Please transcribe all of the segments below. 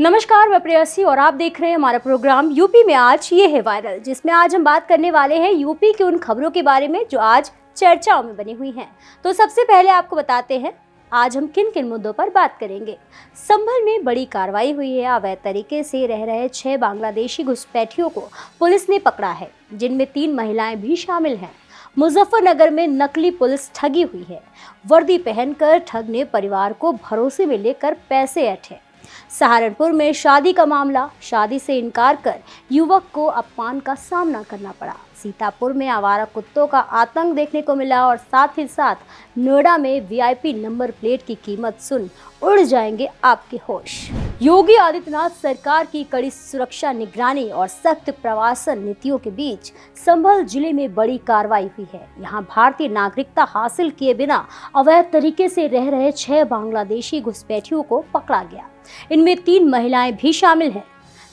नमस्कार, मैं प्रेयसी और आप देख रहे हैं हमारा प्रोग्राम यूपी में आज ये है वायरल, जिसमें आज हम बात करने वाले हैं यूपी की उन खबरों के बारे में जो आज चर्चाओं में बनी हुई हैं। तो सबसे पहले आपको बताते हैं आज हम किन किन मुद्दों पर बात करेंगे। संभल में बड़ी कार्रवाई हुई है। अवैध तरीके से रह रहे 6 बांग्लादेशी घुसपैठियों को पुलिस ने पकड़ा है, जिनमें 3 महिलाएं भी शामिल हैं। मुजफ्फरनगर में नकली पुलिस ठगी हुई है। वर्दी पहनकर ठग ने परिवार को भरोसे में लेकर पैसे ऐंठे। सहारनपुर में शादी का मामला, शादी से इनकार कर युवक को अपमान का सामना करना पड़ा। सीतापुर में आवारा कुत्तों का आतंक देखने को मिला और साथ ही साथ नोएडा में वीआईपी नंबर प्लेट की कीमत सुन उड़ जाएंगे आपके होश। योगी आदित्यनाथ सरकार की कड़ी सुरक्षा निगरानी और सख्त प्रवासन नीतियों के बीच संभल जिले में बड़ी कार्रवाई हुई है। यहाँ भारतीय नागरिकता हासिल किए बिना अवैध तरीके से रह रहे 6 बांग्लादेशी घुसपैठियों को पकड़ा गया। इनमें 3 महिलाएं भी शामिल हैं।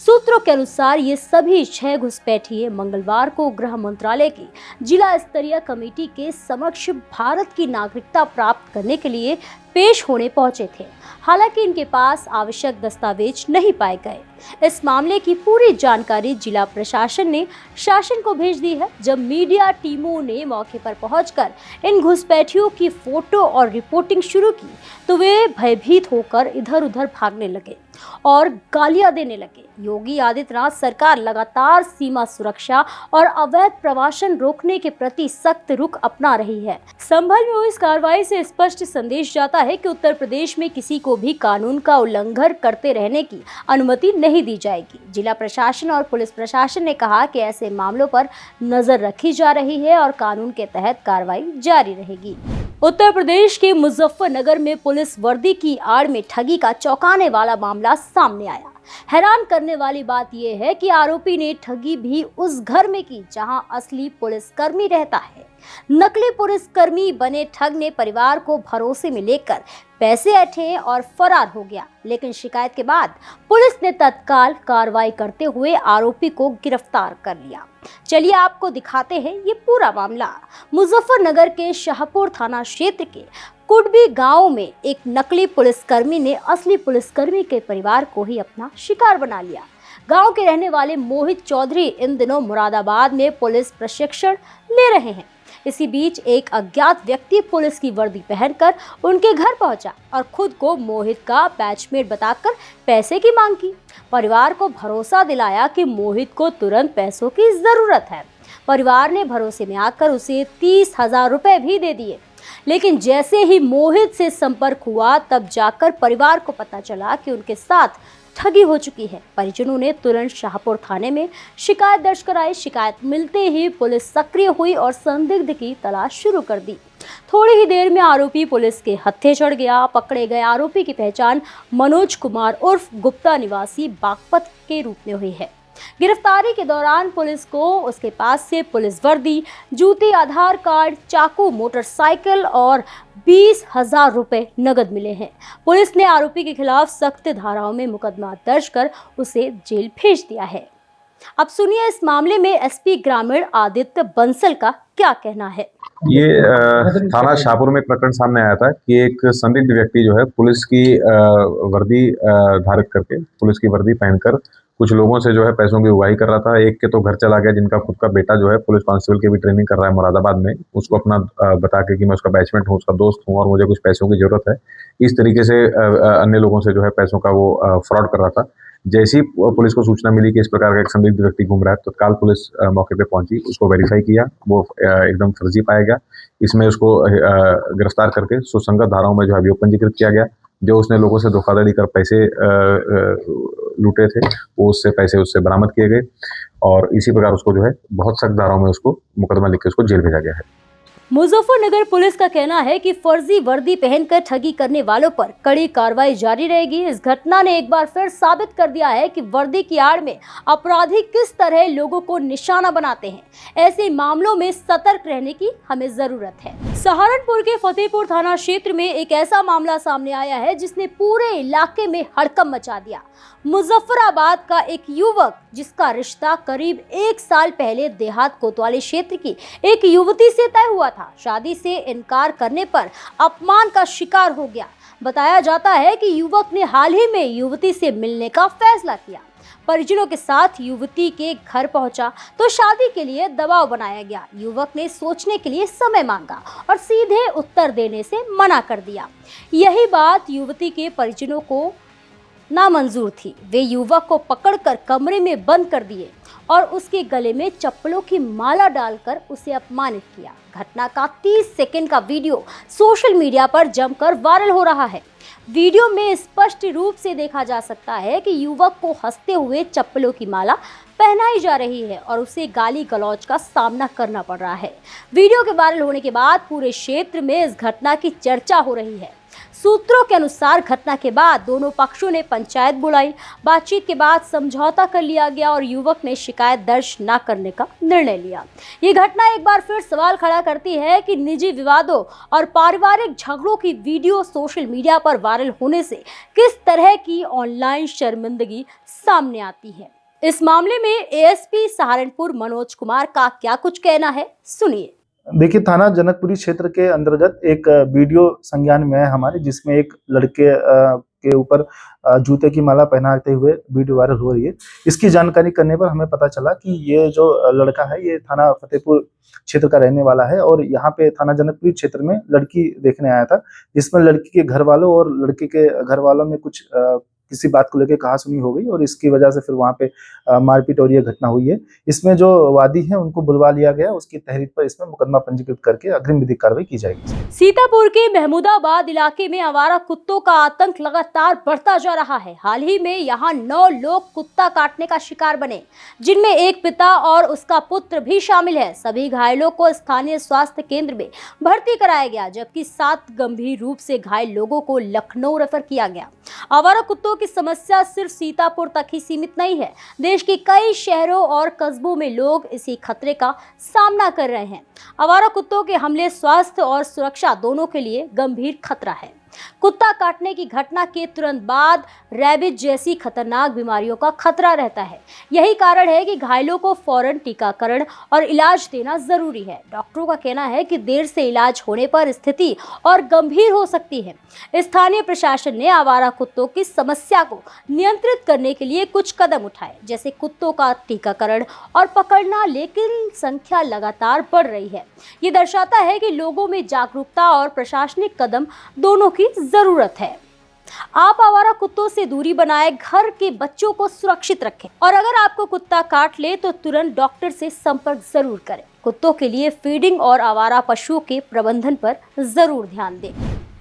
सूत्रों के अनुसार ये सभी 6 घुसपैठिए मंगलवार को गृह मंत्रालय की जिला स्तरीय कमेटी के समक्ष भारत की नागरिकता प्राप्त करने के लिए पेश होने पहुंचे थे। हालांकि इनके पास आवश्यक दस्तावेज नहीं पाए गए। इस मामले की पूरी जानकारी जिला प्रशासन ने शासन को भेज दी है। जब मीडिया टीमों ने मौके पर पहुंचकर इन घुसपैठियों की फोटो और रिपोर्टिंग शुरू की तो वे भयभीत होकर इधर उधर भागने लगे और गालियां देने लगे। योगी आदित्यनाथ सरकार लगातार सीमा सुरक्षा और अवैध प्रवासन रोकने के प्रति सख्त रुख अपना रही है। संभल में हुई इस कार्रवाई से स्पष्ट संदेश जाता है कि उत्तर प्रदेश में किसी को भी कानून का उल्लंघन करते रहने की अनुमति नहीं दी जाएगी। जिला प्रशासन और पुलिस प्रशासन ने कहा कि ऐसे मामलों पर नजर रखी जा रही है और कानून के तहत कार्रवाई जारी रहेगी। उत्तर प्रदेश के मुजफ्फरनगर में पुलिस वर्दी की आड़ में ठगी का चौंकाने वाला मामला सामने आया। हैरान करने वाली बात यह है कि आरोपी ने ठगी भी उस घर में की जहां असली पुलिसकर्मी रहता है। नकली पुलिसकर्मी बने ठग ने परिवार को भरोसे में लेकर पैसे ऐंठे और फरार हो गया। लेकिन शिकायत के बाद पुलिस ने तत्काल कार्रवाई करते हुए आरोपी को गिरफ्तार कर लिया। चलिए आपको दिखाते हैं ये पूरा मामला। मुजफ्फरनगर के शाहपुर थाना क्षेत्र के कुडबी गांव में एक नकली पुलिसकर्मी ने असली पुलिसकर्मी के परिवार को ही अपना शिकार बना लिया। गांव के रहने वाले मोहित चौधरी इन दिनों मुरादाबाद में पुलिस प्रशिक्षण ले रहे हैं। इसी बीच एक अज्ञात व्यक्ति पुलिस की वर्दी पहनकर उनके घर पहुंचा और खुद को मोहित का बैचमेट बताकर पैसे की मांग की। परिवार को भरोसा दिलाया कि मोहित को तुरंत पैसों की जरूरत है। परिवार ने भरोसे में आकर उसे 30,000 रुपए भी दे दिए। लेकिन जैसे ही मोहित से संपर्क हुआ तब जाकर परिवार को पता चला कि उनके साथ ठगी हो चुकी है। परिजनों ने तुरंत शाहपुर थाने में शिकायत दर्ज कराई। शिकायत मिलते ही पुलिस सक्रिय हुई और संदिग्ध की तलाश शुरू कर दी। थोड़ी ही देर में आरोपी पुलिस के हत्थे चढ़ गया। पकड़े गए आरोपी की पहचान मनोज कुमार उर्फ गुप्ता निवासी बागपत के रूप में हुई है। गिरफ्तारी के दौरान पुलिस को उसके पास से पुलिस वर्दी, जूते, आधार कार्ड, चाकू, मोटरसाइकिल और 20,000 रुपए नगद मिले हैं। पुलिस ने आरोपी के खिलाफ सख्त धाराओं में मुकदमा दर्ज कर उसे जेल भेज दिया है। अब सुनिए इस मामले में एसपी ग्रामीण आदित्य बंसल का क्या कहना है। ये थाना शाहपुर में एक प्रकरण सामने आया था कि एक संदिग्ध व्यक्ति जो है पुलिस की वर्दी धारित करके, पुलिस की वर्दी पहनकर कुछ लोगों से जो है पैसों की उगाही कर रहा था। एक के तो घर चला गया, जिनका खुद का बेटा जो है पुलिस कांस्टेबल की भी ट्रेनिंग कर रहा है मुरादाबाद में। उसको अपना बता के कि मैं उसका बैचमेट हूँ, उसका दोस्त हूँ और मुझे कुछ पैसों की जरूरत है, इस तरीके से अन्य लोगों से जो है पैसों का वो फ्रॉड कर रहा था। जैसी पुलिस को सूचना मिली कि इस प्रकार का एक संदिग्ध व्यक्ति घूम रहा है, तत्काल पुलिस मौके पे पहुंची, उसको वेरीफाई किया, वो एकदम फर्जी पाया गया। इसमें उसको गिरफ्तार करके सुसंगत धाराओं में जो है अभियोग पंजीकृत किया गया। जो उसने लोगों से धोखाधड़ी कर पैसे लूटे थे, वो उससे बरामद किए गए और इसी प्रकार उसको जो है बहुत सख्त धाराओं में उसको मुकदमा लिख के उसको जेल भेजा गया है। मुजफ्फरनगर पुलिस का कहना है कि फर्जी वर्दी पहनकर ठगी करने वालों पर कड़ी कार्रवाई जारी रहेगी। इस घटना ने एक बार फिर साबित कर दिया है कि वर्दी की आड़ में अपराधी किस तरह लोगों को निशाना बनाते हैं। ऐसे मामलों में सतर्क रहने की हमें जरूरत है। सहारनपुर के फतेहपुर थाना क्षेत्र में एक ऐसा मामला सामने आया है जिसने पूरे इलाके में हड़कंप मचा दिया। मुजफ्फराबाद का एक युवक जिसका रिश्ता करीब 1 साल पहले देहात कोतवाली क्षेत्र की एक युवती से तय हुआ था, शादी से इनकार करने पर अपमान का शिकार हो गया। बताया जाता है कि युवक ने हाल ही में युवती से मिलने का फैसला किया। परिजनों के साथ युवती के घर पहुंचा तो शादी के लिए दबाव बनाया गया। युवक ने सोचने के लिए समय मांगा और सीधे उत्तर देने से मना कर दिया। यही बात युवती के परिजनों को नामंजूर थी। वे युवक को पकड़कर कमरे में बंद कर दिए और उसके गले में चप्पलों की माला डालकर उसे अपमानित किया। घटना का 30 सेकंड का वीडियो सोशल मीडिया पर जमकर वायरल हो रहा है। वीडियो में स्पष्ट रूप से देखा जा सकता है कि युवक को हंसते हुए चप्पलों की माला पहनाई जा रही है और उसे गाली गलौज का सामना करना पड़ रहा है। वीडियो के वायरल होने के बाद पूरे क्षेत्र में इस घटना की चर्चा हो रही है। सूत्रों के अनुसार घटना के बाद दोनों पक्षों ने पंचायत बुलाई। बातचीत के बाद समझौता कर लिया गया और युवक ने शिकायत दर्ज न करने का निर्णय लिया। ये घटना एक बार फिर सवाल खड़ा करती है कि निजी विवादों और पारिवारिक झगड़ों की वीडियो सोशल मीडिया पर वायरल होने से किस तरह की ऑनलाइन शर्मिंदगी सामने आती है। इस मामले में एएसपी सहारनपुर मनोज कुमार का क्या कुछ कहना है, सुनिए। देखिए, थाना जनकपुरी क्षेत्र के अंतर्गत एक वीडियो संज्ञान में है हमारे, जिसमें एक लड़के के ऊपर जूते की माला पहनाते हुए वीडियो वायरल हो रही है। इसकी जानकारी करने पर हमें पता चला कि ये जो लड़का है ये थाना फतेहपुर क्षेत्र का रहने वाला है और यहाँ पे थाना जनकपुरी क्षेत्र में लड़की देखने आया था, जिसमें लड़की के घर वालों और लड़के के घर वालों में कुछ किसी बात को लेकर कहासुनी हो गई और इसकी वजह से फिर वहाँ पे मारपीट और ये घटना हुई है। इसमें जो वादी है उनको बुलवा लिया गया, उसकी तहरीर पर इसमें मुकदमा पंजीकृत करके अग्रिम विधिक कार्रवाई की जाएगी। सीतापुर के महमूदाबाद इलाके में आवारा कुत्तों का आतंक लगातार बढ़ता जा रहा है। हाल ही में यहाँ 9 लोग कुत्ता काटने का शिकार बने, जिनमें एक पिता और उसका पुत्र भी शामिल है। सभी घायलों को स्थानीय स्वास्थ्य केंद्र में भर्ती कराया गया, जबकि 7 गंभीर रूप से घायल लोगों को लखनऊ रेफर किया गया। आवारा कुत्तों की समस्या सिर्फ सीतापुर तक ही सीमित नहीं है। देश के कई शहरों और कस्बों में लोग इसी खतरे का सामना कर रहे हैं। आवारा कुत्तों के हमले स्वास्थ्य और सुरक्षा दोनों के लिए गंभीर खतरा है। कुत्ता काटने की घटना के तुरंत बाद रैबिज जैसी खतरनाक बीमारियों का खतरा रहता है। यही कारण है कि घायलों को फौरन टीकाकरण और इलाज देना जरूरी है। डॉक्टरों का कहना है कि देर से इलाज होने पर स्थिति और गंभीर हो सकती है। स्थानीय प्रशासन ने आवारा कुत्तों की समस्या को नियंत्रित करने के लिए कुछ कदम उठाए, जैसे कुत्तों का टीकाकरण और पकड़ना, लेकिन संख्या लगातार बढ़ रही है। ये दर्शाता है कि लोगों में जागरूकता और प्रशासनिक कदम दोनों की जरूरत है। आप आवारा कुत्तों से दूरी बनाए, घर के बच्चों को सुरक्षित रखें और अगर आपको कुत्ता काट ले तो तुरंत डॉक्टर से संपर्क जरूर करें। कुत्तों के लिए फीडिंग और आवारा पशुओं के प्रबंधन पर जरूर ध्यान दें।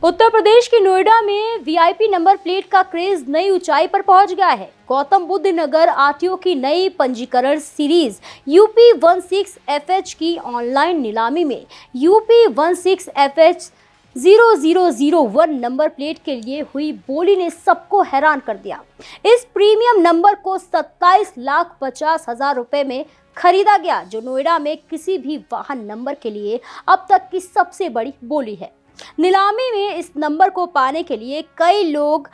उत्तर प्रदेश के नोएडा में वीआईपी नंबर प्लेट का क्रेज नई ऊंचाई पर पहुंच गया है। गौतम बुद्ध नगर आरटीओ की नई पंजीकरण सीरीज यूपी 16FH की ऑनलाइन नीलामी में यूपी 16FH 0001 नंबर प्लेट के लिए हुई बोली ने सबको हैरान कर दिया। इस प्रीमियम नंबर को 27,50,000 रुपए में खरीदा गया, जो नोएडा में किसी भी वाहन नंबर के लिए अब तक की सबसे बड़ी बोली है। नीलामी में इस नंबर को पाने के लिए कई लोग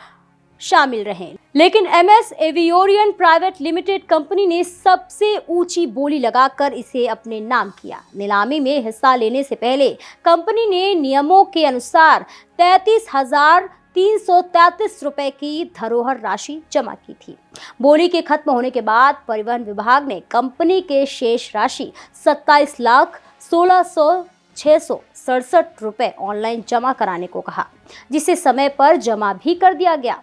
शामिल रहे, लेकिन MS एवियोरियन प्राइवेट लिमिटेड कंपनी ने सबसे ऊंची बोली लगाकर इसे अपने नाम किया। नीलामी में हिस्सा लेने से पहले कंपनी ने नियमों के अनुसार 33,333 रुपए की धरोहर राशि जमा की थी। बोली के खत्म होने के बाद परिवहन विभाग ने कंपनी के शेष राशि 27,16,667 रुपए ऑनलाइन जमा कराने को कहा, जिसे समय पर जमा भी कर दिया गया।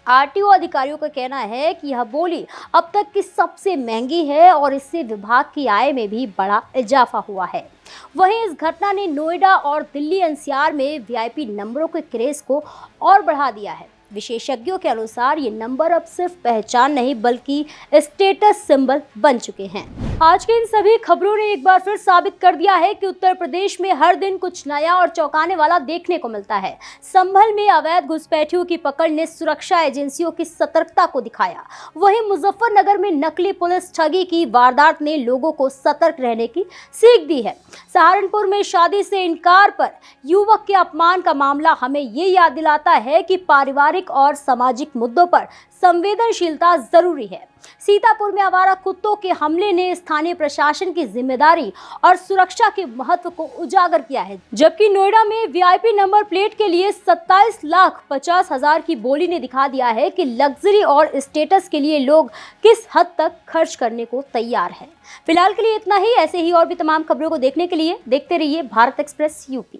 आरटीओ अधिकारियों का कहना है कि यह बोली अब तक की सबसे महंगी है और इससे विभाग की आय में भी बड़ा इजाफा हुआ है। वहीं इस घटना ने नोएडा और दिल्ली NCR में वीआईपी नंबरों के क्रेज को और बढ़ा दिया है। विशेषज्ञों के अनुसार ये नंबर अब सिर्फ पहचान नहीं बल्कि स्टेटस सिंबल बन चुके हैं। आज के इन सभी खबरों ने एक बार फिर साबित कर दिया है कि उत्तर प्रदेश में हर दिन कुछ नया और चौंकाने वाला देखने को मिलता है। संभल में अवैध घुसपैठियों की पकड़ ने सुरक्षा एजेंसियों की सतर्कता को दिखाया। वहीं मुजफ्फरनगर में नकली पुलिस ठगी की वारदात ने लोगों को सतर्क रहने की सीख दी है। सहारनपुर में शादी से इनकार पर युवक के अपमान का मामला हमें ये याद दिलाता है कि पारिवारिक और सामाजिक मुद्दों पर संवेदनशीलता जरूरी है। सीतापुर में आवारा कुत्तों के हमले ने स्थानीय प्रशासन की जिम्मेदारी और सुरक्षा के महत्व को उजागर किया है, जबकि नोएडा में वीआईपी नंबर प्लेट के लिए 27,50,000 की बोली ने दिखा दिया है कि लग्जरी और स्टेटस के लिए लोग किस हद तक खर्च करने को तैयार है। फिलहाल के लिए इतना ही। ऐसे ही और भी तमाम खबरों को देखने के लिए देखते रहिए भारत एक्सप्रेस यूपी।